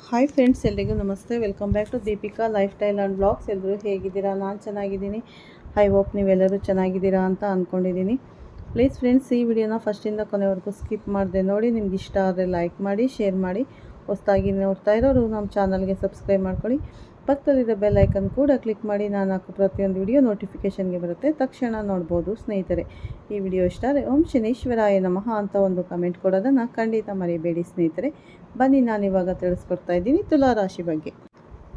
Hi friends, ಎಲ್ರಿಗೂ ನಮಸ್ತೆ. Welcome back to Deepika lifestyle and blogs. ಎಲ್ಲರೂ ಹೇಗಿದ್ದೀರಾ? ನಾನು ಚೆನ್ನಾಗಿದ್ದೀನಿ. ಐ ಹೋಪ್ ನೀವೆಲ್ಲರೂ ಚೆನ್ನಾಗಿದ್ದೀರಾ ಅಂತ ಅಂದ್ಕೊಂಡಿದ್ದೀನಿ. ಪ್ಲೀಸ್ ಫ್ರೆಂಡ್ಸ್, ಈ ವಿಡಿಯೋನ ಫಸ್ಟಿಂದ ಕೊನೆವರೆಗೂ ಸ್ಕಿಪ್ ಮಾಡಿದೆ ನೋಡಿ. ನಿಮ್ಗೆ ಇಷ್ಟ ಆದರೆ ಲೈಕ್ ಮಾಡಿ, ಶೇರ್ ಮಾಡಿ. ಹೊಸದಾಗಿ ನೋಡ್ತಾ ಇರೋರು ನಮ್ಮ ಚಾನಲ್ಗೆ ಸಬ್ಸ್ಕ್ರೈಬ್ ಮಾಡ್ಕೊಳ್ಳಿ. ಪಕ್ಕದಲ್ಲಿರೋ ಬೆಲ್ ಐಕನ್ ಕೂಡ ಕ್ಲಿಕ್ ಮಾಡಿ. ನಾನು ಹಾಕೋ ಪ್ರತಿಯೊಂದು ವಿಡಿಯೋ ನೋಟಿಫಿಕೇಷನ್ಗೆ ಬರುತ್ತೆ, ತಕ್ಷಣ ನೋಡ್ಬೋದು. ಸ್ನೇಹಿತರೆ, ಈ ವಿಡಿಯೋ ಇಷ್ಟ ಆದರೆ ಓಂ ಶನೇಶ್ವರಾಯ ನಮಃ ಅಂತ ಒಂದು ಕಮೆಂಟ್ ಕೊಡೋದನ್ನು ಖಂಡಿತ ಮರಿಬೇಡಿ. ಸ್ನೇಹಿತರೆ, ಬನ್ನಿ ನಾನಿವಾಗ ತಿಳಿಸ್ಕೊಡ್ತಾ ಇದ್ದೀನಿ ತುಲಾರಾಶಿ ಬಗ್ಗೆ.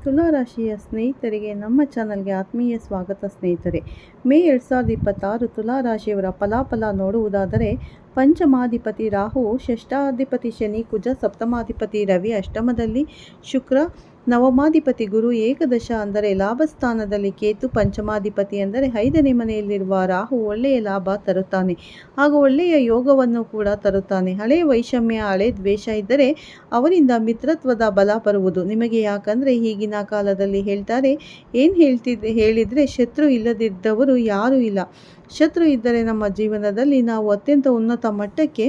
ತುಲಾರಾಶಿಯ ಸ್ನೇಹಿತರಿಗೆ ನಮ್ಮ ಚಾನಲ್ಗೆ ಆತ್ಮೀಯ ಸ್ವಾಗತ. ಸ್ನೇಹಿತರೆ, ಮೇ 2026 ತುಲಾರಾಶಿಯವರ ಫಲಾಫಲ ನೋಡುವುದಾದರೆ, ಪಂಚಮಾಧಿಪತಿ ರಾಹು, ಷಷ್ಠಾಧಿಪತಿ ಶನಿ, ಕುಜ, ಸಪ್ತಮಾಧಿಪತಿ ರವಿ ಅಷ್ಟಮದಲ್ಲಿ, ಶುಕ್ರ, ನವಮಾಧಿಪತಿ ಗುರು, ಏಕದಶ ಅಂದರೆ ಲಾಭಸ್ಥಾನದಲ್ಲಿ ಕೇತು, ಪಂಚಮಾಧಿಪತಿ ಅಂದರೆ 5ನೇ ಮನೆಯಲ್ಲಿರುವ ರಾಹು ಒಳ್ಳೆಯ ಲಾಭ ತರುತ್ತಾನೆ ಹಾಗೂ ಒಳ್ಳೆಯ ಯೋಗವನ್ನು ಕೂಡ ತರುತ್ತಾನೆ. ಹಳೆ ವೈಷಮ್ಯ, ಹಳೆ ದ್ವೇಷ ಇದ್ದರೆ ಅವರಿಂದ ಮಿತ್ರತ್ವದ ಬಲ ಬರುವುದು ನಿಮಗೆ. ಯಾಕಂದರೆ ಈಗಿನ ಕಾಲದಲ್ಲಿ ಹೇಳ್ತಾರೆ, ಏನು ಹೇಳಿದರೆ ಶತ್ರು ಇಲ್ಲದಿದ್ದವರು ಯಾರೂ ಇಲ್ಲ. ಶತ್ರು ಇದ್ದರೆ ನಮ್ಮ ಜೀವನದಲ್ಲಿ ನಾವು ಅತ್ಯಂತ ಉನ್ನತ ಮಟ್ಟಕ್ಕೆ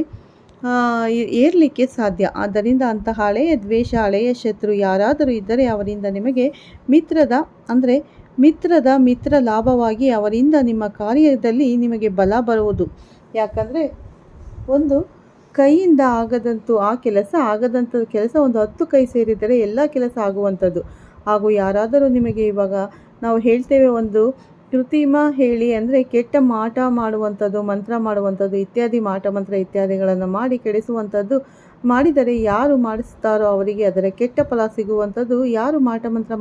ಏರಲಿಕ್ಕೆ ಸಾಧ್ಯ. ಆದ್ದರಿಂದ ಅಂತಹ ಹಳೆಯ ದ್ವೇಷ, ಹಳೆಯ ಶತ್ರು ಯಾರಾದರೂ ಇದ್ದರೆ ಅವರಿಂದ ನಿಮಗೆ ಮಿತ್ರ ಲಾಭವಾಗಿ ಅವರಿಂದ ನಿಮ್ಮ ಕಾರ್ಯದಲ್ಲಿ ನಿಮಗೆ ಬಲ ಬರುವುದು. ಯಾಕಂದರೆ ಒಂದು ಕೈಯಿಂದ ಆಗದಂತೂ ಆಗದಂಥ ಕೆಲಸ ಒಂದು 10 ಕೈ ಸೇರಿದರೆ ಎಲ್ಲ ಕೆಲಸ ಆಗುವಂಥದ್ದು. ಹಾಗೂ ಯಾರಾದರೂ ನಿಮಗೆ ಇವಾಗ ನಾವು ಹೇಳ್ತೇವೆ, ಒಂದು ಕೃತ್ರಿಮ ಹೇಳಿ ಅಂದರೆ ಕೆಟ್ಟ ಮಾಟ ಮಾಡುವಂಥದ್ದು, ಮಂತ್ರ ಮಾಡುವಂಥದ್ದು ಇತ್ಯಾದಿ, ಮಾಟ ಮಂತ್ರ ಇತ್ಯಾದಿಗಳನ್ನು ಮಾಡಿ ಕೆಡಿಸುವಂಥದ್ದು ಮಾಡಿದರೆ ಯಾರು ಮಾಡಿಸ್ತಾರೋ ಅವರಿಗೆ ಅದರ ಕೆಟ್ಟ ಫಲ ಸಿಗುವಂಥದ್ದು. ಯಾರು ಮಾಟ ಮಂತ್ರ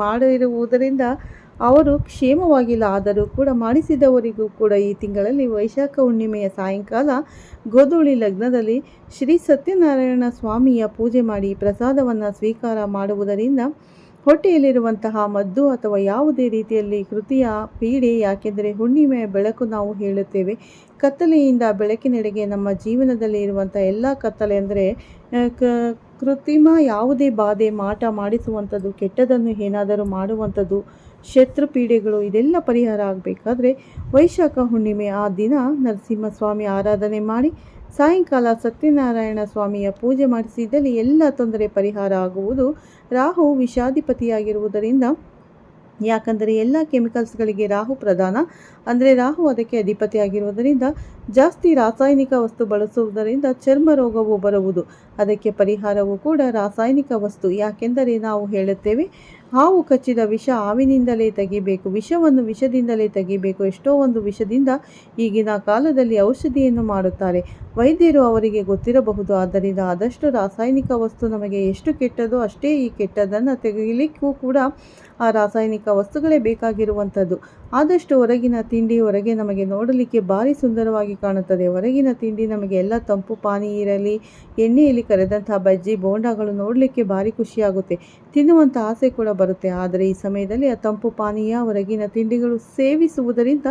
ಮಾಡಿರುವುದರಿಂದ ಅವರು ಕ್ಷೇಮವಾಗಿಲ್ಲ. ಆದರೂ ಕೂಡ ಮಾಡಿಸಿದವರಿಗೂ ಕೂಡ ಈ ತಿಂಗಳಲ್ಲಿ ವೈಶಾಖ ಹುಣ್ಣಿಮೆಯ ಸಾಯಂಕಾಲ ಗೋಧೂಳಿ ಲಗ್ನದಲ್ಲಿ ಶ್ರೀ ಸತ್ಯನಾರಾಯಣ ಸ್ವಾಮಿಯ ಪೂಜೆ ಮಾಡಿ ಪ್ರಸಾದವನ್ನು ಸ್ವೀಕಾರ ಮಾಡುವುದರಿಂದ ಹೊಟ್ಟೆಯಲ್ಲಿರುವಂತಹ ಮದ್ದು ಅಥವಾ ಯಾವುದೇ ರೀತಿಯಲ್ಲಿ ಕೃತಿಯ ಪೀಡೆ, ಯಾಕೆಂದರೆ ಹುಣ್ಣಿಮೆಯ ಬೆಳಕು ನಾವು ಹೇಳುತ್ತೇವೆ, ಕತ್ತಲೆಯಿಂದ ಬೆಳಕಿನೆಡೆಗೆ ನಮ್ಮ ಜೀವನದಲ್ಲಿ ಇರುವಂಥ ಎಲ್ಲ ಕತ್ತಲೆ ಅಂದರೆ ಕೃತ್ರಿಮ ಯಾವುದೇ ಬಾಧೆ, ಮಾಟ ಮಾಡಿಸುವಂಥದ್ದು, ಕೆಟ್ಟದನ್ನು ಏನಾದರೂ ಮಾಡುವಂಥದ್ದು, ಶತ್ರು ಪೀಡೆಗಳು ಇದೆಲ್ಲ ಪರಿಹಾರ ಆಗಬೇಕಾದ್ರೆ ವೈಶಾಖ ಹುಣ್ಣಿಮೆ ಆ ದಿನ ನರಸಿಂಹಸ್ವಾಮಿ ಆರಾಧನೆ ಮಾಡಿ ಸಾಯಂಕಾಲ ಸತ್ಯನಾರಾಯಣ ಸ್ವಾಮಿಯ ಪೂಜೆ ಮಾಡಿಸಿದಲ್ಲಿ ಎಲ್ಲ ತೊಂದರೆ ಪರಿಹಾರ ಆಗುವುದು. ರಾಹು ವಿಷಾಧಿಪತಿಯಾಗಿರುವುದರಿಂದ, ಯಾಕಂದರೆ ಎಲ್ಲ ಕೆಮಿಕಲ್ಸ್ಗಳಿಗೆ ರಾಹು ಪ್ರಧಾನ, ಅಂದರೆ ರಾಹು ಅದಕ್ಕೆ ಅಧಿಪತಿಯಾಗಿರುವುದರಿಂದ ಜಾಸ್ತಿ ರಾಸಾಯನಿಕ ವಸ್ತು ಬಳಸುವುದರಿಂದ ಚರ್ಮ ರೋಗವು ಬರುವುದು. ಅದಕ್ಕೆ ಪರಿಹಾರವೂ ಕೂಡ ರಾಸಾಯನಿಕ ವಸ್ತು. ಯಾಕೆಂದರೆ ನಾವು ಹೇಳುತ್ತೇವೆ, ಹಾವು ಕಚ್ಚಿದ ವಿಷ ಹಾವಿನಿಂದಲೇ ತೆಗಿಬೇಕು, ವಿಷವನ್ನು ವಿಷದಿಂದಲೇ ತೆಗಿಬೇಕು. ಎಷ್ಟೋ ಒಂದು ವಿಷದಿಂದ ಈಗಿನ ಕಾಲದಲ್ಲಿ ಔಷಧಿಯನ್ನು ಮಾಡುತ್ತಾರೆ, ವೈದ್ಯರು ಅವರಿಗೆ ಗೊತ್ತಿರಬಹುದು. ಆದ್ದರಿಂದ ಆದಷ್ಟು ರಾಸಾಯನಿಕ ವಸ್ತು ನಮಗೆ ಎಷ್ಟು ಕೆಟ್ಟದೋ ಅಷ್ಟೇ ಈ ಕೆಟ್ಟದನ್ನು ತೆಗೆಯಲಿಕ್ಕೂ ಕೂಡ ಆ ರಾಸಾಯನಿಕ ವಸ್ತುಗಳೇ ಬೇಕಾಗಿರುವಂಥದ್ದು. ಆದಷ್ಟು ಹೊರಗಿನ ತಿಂಡಿ ಹೊರಗೆ ನಮಗೆ ನೋಡಲಿಕ್ಕೆ ಭಾರಿ ಸುಂದರವಾಗಿ ಕಾಣುತ್ತದೆ. ಹೊರಗಿನ ತಿಂಡಿ ನಮಗೆ ಎಲ್ಲ ತಂಪು ಪಾನೀಯ ಇರಲಿ, ಎಣ್ಣೆಯಲ್ಲಿ ಕರೆದಂಥ ಬಜ್ಜಿ ಬೋಂಡಾಗಳು ನೋಡಲಿಕ್ಕೆ ಭಾರಿ ಖುಷಿಯಾಗುತ್ತೆ, ತಿನ್ನುವಂಥ ಆಸೆ ಕೂಡ ಬರುತ್ತೆ. ಆದರೆ ಈ ಸಮಯದಲ್ಲಿ ಆ ತಂಪು ಪಾನೀಯ, ಹೊರಗಿನ ತಿಂಡಿಗಳು ಸೇವಿಸುವುದರಿಂದ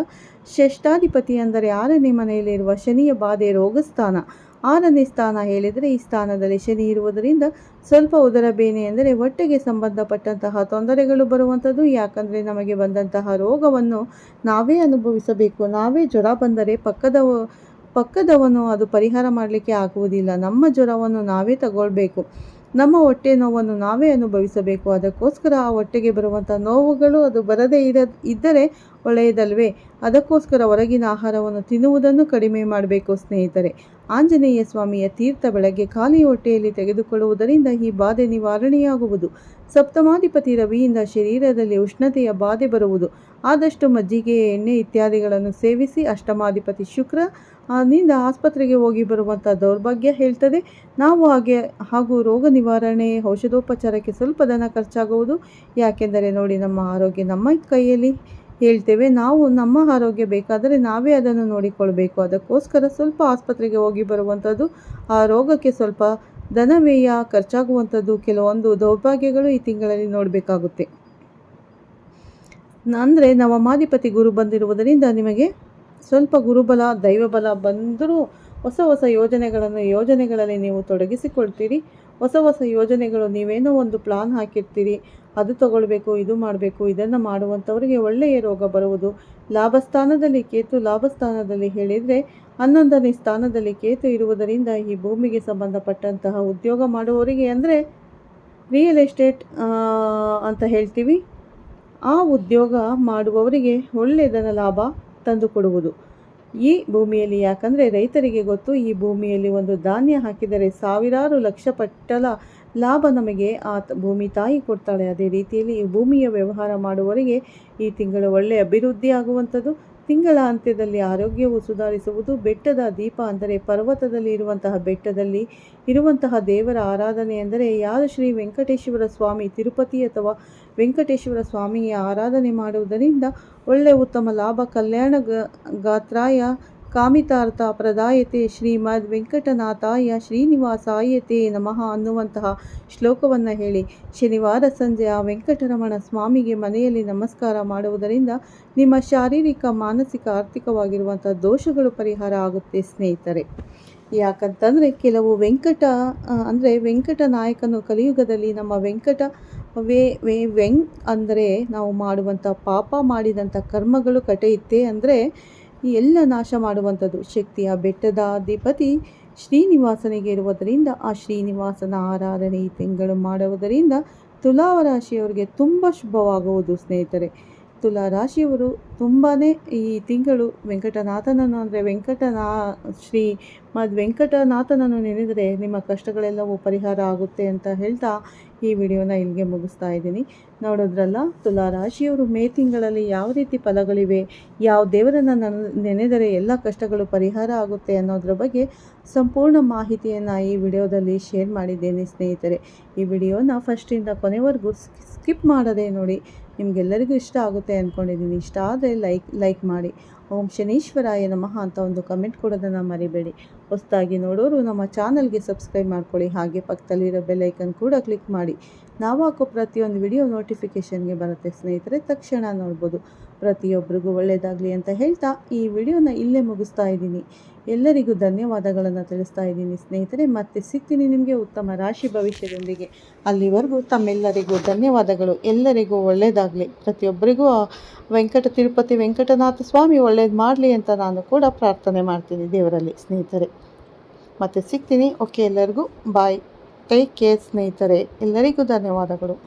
ಷಷ್ಠಾಧಿಪತಿ ಅಂದರೆ 6ನೇ ಮನೆಯಲ್ಲಿರುವ ಶನಿಯ ಬಾಧೆ, ರೋಗಸ್ಥಾನ 6ನೇ ಸ್ಥಾನ ಹೇಳಿದರೆ ಈ ಸ್ಥಾನದಲ್ಲಿ ಶನಿ ಇರುವುದರಿಂದ ಸ್ವಲ್ಪ ಉದರ ಬೇನೆ ಅಂದರೆ ಹೊಟ್ಟೆಗೆ ಸಂಬಂಧಪಟ್ಟಂತಹ ತೊಂದರೆಗಳು ಬರುವಂಥದ್ದು. ಯಾಕಂದರೆ ನಮಗೆ ಬಂದಂತಹ ರೋಗವನ್ನು ನಾವೇ ಅನುಭವಿಸಬೇಕು. ನಾವೇ ಜ್ವರ ಬಂದರೆ ಪಕ್ಕದವನು ಅದು ಪರಿಹಾರ ಮಾಡಲಿಕ್ಕೆ ಆಗುವುದಿಲ್ಲ. ನಮ್ಮ ಜ್ವರವನ್ನು ನಾವೇ ತಗೊಳ್ಬೇಕು, ನಮ್ಮ ಹೊಟ್ಟೆ ನೋವನ್ನು ನಾವೇ ಅನುಭವಿಸಬೇಕು. ಅದಕ್ಕೋಸ್ಕರ ಆ ಹೊಟ್ಟೆಗೆ ಬರುವಂಥ ನೋವುಗಳು ಅದು ಬರದೇ ಇದ್ದರೆ ಒಳ್ಳೆಯದಲ್ವೇ? ಅದಕ್ಕೋಸ್ಕರ ಹೊರಗಿನ ಆಹಾರವನ್ನು ತಿನ್ನುವುದನ್ನು ಕಡಿಮೆ ಮಾಡಬೇಕು. ಸ್ನೇಹಿತರೆ, ಆಂಜನೇಯ ಸ್ವಾಮಿಯ ತೀರ್ಥ ಬೆಳಗ್ಗೆ ಖಾಲಿ ಹೊಟ್ಟೆಯಲ್ಲಿ ತೆಗೆದುಕೊಳ್ಳುವುದರಿಂದ ಈ ಬಾಧೆ ನಿವಾರಣೆಯಾಗುವುದು. ಸಪ್ತಮಾಧಿಪತಿ ರವಿಯಿಂದ ಶರೀರದಲ್ಲಿ ಉಷ್ಣತೆಯ ಬಾಧೆ ಬರುವುದು. ಆದಷ್ಟು ಮಜ್ಜಿಗೆ, ಎಣ್ಣೆ ಇತ್ಯಾದಿಗಳನ್ನು ಸೇವಿಸಿ. ಅಷ್ಟಮಾಧಿಪತಿ ಶುಕ್ರ ನಿಂದ ಆಸ್ಪತ್ರೆಗೆ ಹೋಗಿ ಬರುವಂಥ ದೌರ್ಭಾಗ್ಯ ಹೇಳ್ತದೆ. ಹಾಗೂ ರೋಗ ನಿವಾರಣೆ ಔಷಧೋಪಚಾರಕ್ಕೆ ಸ್ವಲ್ಪ ಧನ ಖರ್ಚಾಗುವುದು. ಯಾಕೆಂದರೆ ನೋಡಿ, ನಮ್ಮ ಆರೋಗ್ಯ ನಮ್ಮ ಕೈಯಲ್ಲಿ ಹೇಳ್ತೇವೆ. ನಾವು ನಮ್ಮ ಆರೋಗ್ಯ ಬೇಕಾದರೆ ನಾವೇ ಅದನ್ನು ನೋಡಿಕೊಳ್ಬೇಕು. ಅದಕ್ಕೋಸ್ಕರ ಸ್ವಲ್ಪ ಆಸ್ಪತ್ರೆಗೆ ಹೋಗಿ ಬರುವಂಥದ್ದು, ಆ ರೋಗಕ್ಕೆ ಸ್ವಲ್ಪ ಧನ ವ್ಯಯ ಖರ್ಚಾಗುವಂಥದ್ದು, ಕೆಲವೊಂದು ದೌರ್ಭಾಗ್ಯಗಳು ಈ ತಿಂಗಳಲ್ಲಿ ನೋಡಬೇಕಾಗುತ್ತೆ. ಅಂದರೆ ನವಮಾಧಿಪತಿ ಗುರು ಬಂದಿರುವುದರಿಂದ ನಿಮಗೆ ಸ್ವಲ್ಪ ಗುರುಬಲ, ದೈವಬಲ ಬಂದರೂ ಹೊಸ ಯೋಜನೆಗಳಲ್ಲಿ ನೀವು ತೊಡಗಿಸಿಕೊಳ್ತೀರಿ. ಹೊಸ ಯೋಜನೆಗಳು, ನೀವೇನೋ ಒಂದು ಪ್ಲಾನ್ ಹಾಕಿರ್ತೀರಿ, ಅದು ತಗೊಳ್ಬೇಕು, ಇದು ಮಾಡಬೇಕು, ಇದನ್ನು ಮಾಡುವಂಥವರಿಗೆ ಒಳ್ಳೆಯ ರೋಗ ಬರುವುದು. ಲಾಭಸ್ಥಾನದಲ್ಲಿ ಕೇತು, ಲಾಭಸ್ಥಾನದಲ್ಲಿ ಹೇಳಿದರೆ 11ನೇ ಸ್ಥಾನದಲ್ಲಿ ಕೇತು ಇರುವುದರಿಂದ ಈ ಭೂಮಿಗೆ ಸಂಬಂಧಪಟ್ಟಂತಹ ಉದ್ಯೋಗ ಮಾಡುವವರಿಗೆ, ಅಂದರೆ ರಿಯಲ್ ಎಸ್ಟೇಟ್ ಅಂತ ಹೇಳ್ತೀವಿ. ಆ ಉದ್ಯೋಗ ಮಾಡುವವರಿಗೆ ಒಳ್ಳೆಯ ಧನ ಲಾಭ ತಂದು ಕೊಡುವುದು ಈ ಭೂಮಿಯಲ್ಲಿ. ಯಾಕಂದರೆ ರೈತರಿಗೆ ಗೊತ್ತು, ಈ ಭೂಮಿಯಲ್ಲಿ ಒಂದು ಧಾನ್ಯ ಹಾಕಿದರೆ ಸಾವಿರಾರು ಲಕ್ಷ ಪಟ್ಟಲ ಲಾಭ ನಮಗೆ ಆ ಭೂಮಿ ತಾಯಿ ಕೊಡ್ತಾಳೆ. ಅದೇ ರೀತಿಯಲ್ಲಿ ಈ ಭೂಮಿಯ ವ್ಯವಹಾರ ಮಾಡುವವರಿಗೆ ಈ ತಿಂಗಳು ಒಳ್ಳೆಯ ಅಭಿವೃದ್ಧಿ ಆಗುವಂಥದ್ದು. ತಿಂಗಳ ಅಂತ್ಯದಲ್ಲಿ ಆರೋಗ್ಯವು ಸುಧಾರಿಸುವುದು. ಬೆಟ್ಟದ ದೀಪ ಅಂದರೆ ಪರ್ವತದಲ್ಲಿ ಇರುವಂತಹ ಬೆಟ್ಟದಲ್ಲಿ ಇರುವಂತಹ ದೇವರ ಆರಾಧನೆ ಎಂದರೆ ಯಾರು ಶ್ರೀ ವೆಂಕಟೇಶ್ವರ ಸ್ವಾಮಿ, ತಿರುಪತಿ ಅಥವಾ ವೆಂಕಟೇಶ್ವರ ಸ್ವಾಮಿಯ ಆರಾಧನೆ ಮಾಡುವುದರಿಂದ ಒಳ್ಳೆಯ ಉತ್ತಮ ಲಾಭ. ಕಲ್ಯಾಣ ಗಾತ್ರಾಯ ಕಾಮಿತಾರ್ಥ ಪ್ರದಾಯತೆ ಶ್ರೀಮದ್ ವೆಂಕಟನಾಥಾಯ ಶ್ರೀನಿವಾಸಾಯತೆ ನಮಃ ಅನ್ನುವಂತಹ ಶ್ಲೋಕವನ್ನು ಹೇಳಿ ಶನಿವಾರ ಸಂಜೆ ಆ ವೆಂಕಟರಮಣ ಸ್ವಾಮಿಗೆ ಮನೆಯಲ್ಲಿ ನಮಸ್ಕಾರ ಮಾಡುವುದರಿಂದ ನಿಮ್ಮ ಶಾರೀರಿಕ, ಮಾನಸಿಕ, ಆರ್ಥಿಕವಾಗಿರುವಂಥ ದೋಷಗಳು ಪರಿಹಾರ ಆಗುತ್ತೆ ಸ್ನೇಹಿತರೆ. ಯಾಕಂತಂದರೆ ಕೆಲವು ಅಂದರೆ ವೆಂಕಟ ನಾಯಕನು ಕಲಿಯುಗದಲ್ಲಿ ನಮ್ಮ ವೆಂಕಟ ಅಂದರೆ ನಾವು ಮಾಡುವಂಥ ಪಾಪ ಮಾಡಿದಂಥ ಕರ್ಮಗಳು ಕಟೆಯುತ್ತೆ ಅಂದರೆ ಎಲ್ಲ ನಾಶ ಮಾಡುವಂಥದ್ದು ಶಕ್ತಿಯ ಬೆಟ್ಟದ ಅಧಿಪತಿ ಶ್ರೀನಿವಾಸನಿಗೆ ಇರುವುದರಿಂದ ಆ ಶ್ರೀನಿವಾಸನ ಆರಾಧನೆ ಈ ತಿಂಗಳು ಮಾಡುವುದರಿಂದ ತುಲಾ ರಾಶಿಯವರಿಗೆ ತುಂಬ ಶುಭವಾಗುವುದು ಸ್ನೇಹಿತರೆ. ತುಲಾ ರಾಶಿಯವರು ತುಂಬಾ ಈ ತಿಂಗಳು ವೆಂಕಟನಾಥನನ್ನು ಅಂದರೆ ಶ್ರೀಮದ್ ವೆಂಕಟನಾಥನನ್ನು ನೆನೆದರೆ ನಿಮ್ಮ ಕಷ್ಟಗಳೆಲ್ಲವೂ ಪರಿಹಾರ ಆಗುತ್ತೆ ಅಂತ ಹೇಳ್ತಾ ಈ ವಿಡಿಯೋನ ಇಲ್ಲಿಗೆ ಮುಗಿಸ್ತಾ ಇದ್ದೀನಿ. ನೋಡೋದ್ರಲ್ಲ, ತುಲಾ ರಾಶಿಯವರು ಮೇ ತಿಂಗಳಲ್ಲಿ ಯಾವ ರೀತಿ ಫಲಗಳಿವೆ, ಯಾವ ದೇವರನ್ನು ನೆನೆದರೆ ಎಲ್ಲ ಕಷ್ಟಗಳು ಪರಿಹಾರ ಆಗುತ್ತೆ ಅನ್ನೋದ್ರ ಬಗ್ಗೆ ಸಂಪೂರ್ಣ ಮಾಹಿತಿಯನ್ನು ಈ ವಿಡಿಯೋದಲ್ಲಿ ಶೇರ್ ಮಾಡಿದ್ದೇನೆ ಸ್ನೇಹಿತರೆ. ಈ ವಿಡಿಯೋನ ಫಸ್ಟಿಂದ ಕೊನೆವರೆಗೂ ಸ್ಕಿಪ್ ಮಾಡದೆ ನೋಡಿ. ನಿಮಗೆಲ್ಲರಿಗೂ ಇಷ್ಟ ಆಗುತ್ತೆ ಅಂದ್ಕೊಂಡಿದ್ದೀನಿ. ಇಷ್ಟ ಆದರೆ ಲೈಕ್ ಮಾಡಿ. ಓಂ ಶನೀಶ್ವರಾಯ ನಮಃ ಅಂತ ಒಂದು ಕಮೆಂಟ್ ಕೊಡೋದನ್ನು ಮರಿಬೇಡಿ. ಹೊಸದಾಗಿ ನೋಡೋರು ನಮ್ಮ ಚಾನಲ್ಗೆ ಸಬ್ಸ್ಕ್ರೈಬ್ ಮಾಡ್ಕೊಳ್ಳಿ. ಹಾಗೆ ಪಕ್ಕದಲ್ಲಿರೋ ಬೆಲ್ ಐಕನ್ ಕೂಡ ಕ್ಲಿಕ್ ಮಾಡಿ. ನಾವು ಹಾಕೋ ಪ್ರತಿಯೊಂದು ವಿಡಿಯೋ ನೋಟಿಫಿಕೇಷನ್ಗೆ ಬರುತ್ತೆ ಸ್ನೇಹಿತರೆ, ತಕ್ಷಣ ನೋಡ್ಬೋದು. ಪ್ರತಿಯೊಬ್ಬರಿಗೂ ಒಳ್ಳೆಯದಾಗಲಿ ಅಂತ ಹೇಳ್ತಾ ಈ ವಿಡಿಯೋನ ಇಲ್ಲೇ ಮುಗಿಸ್ತಾ ಇದ್ದೀನಿ. ಎಲ್ಲರಿಗೂ ಧನ್ಯವಾದಗಳನ್ನು ತಿಳಿಸ್ತಾ ಇದ್ದೀನಿ ಸ್ನೇಹಿತರೆ. ಮತ್ತೆ ಸಿಗ್ತೀನಿ ನಿಮಗೆ ಉತ್ತಮ ರಾಶಿ ಭವಿಷ್ಯದೊಂದಿಗೆ. ಅಲ್ಲಿವರೆಗೂ ತಮ್ಮೆಲ್ಲರಿಗೂ ಧನ್ಯವಾದಗಳು. ಎಲ್ಲರಿಗೂ ಒಳ್ಳೆಯದಾಗಲಿ. ಪ್ರತಿಯೊಬ್ಬರಿಗೂ ತಿರುಪತಿ ವೆಂಕಟನಾಥ ಸ್ವಾಮಿ ಒಳ್ಳೇದು ಮಾಡಲಿ ಅಂತ ನಾನು ಕೂಡ ಪ್ರಾರ್ಥನೆ ಮಾಡ್ತೀನಿ ದೇವರಲ್ಲಿ ಸ್ನೇಹಿತರೆ. ಮತ್ತೆ ಸಿಗ್ತೀನಿ. ಓಕೆ, ಎಲ್ಲರಿಗೂ ಬಾಯ್, ಟೇಕ್ ಕೇರ್ ಸ್ನೇಹಿತರೆ. ಎಲ್ಲರಿಗೂ ಧನ್ಯವಾದಗಳು.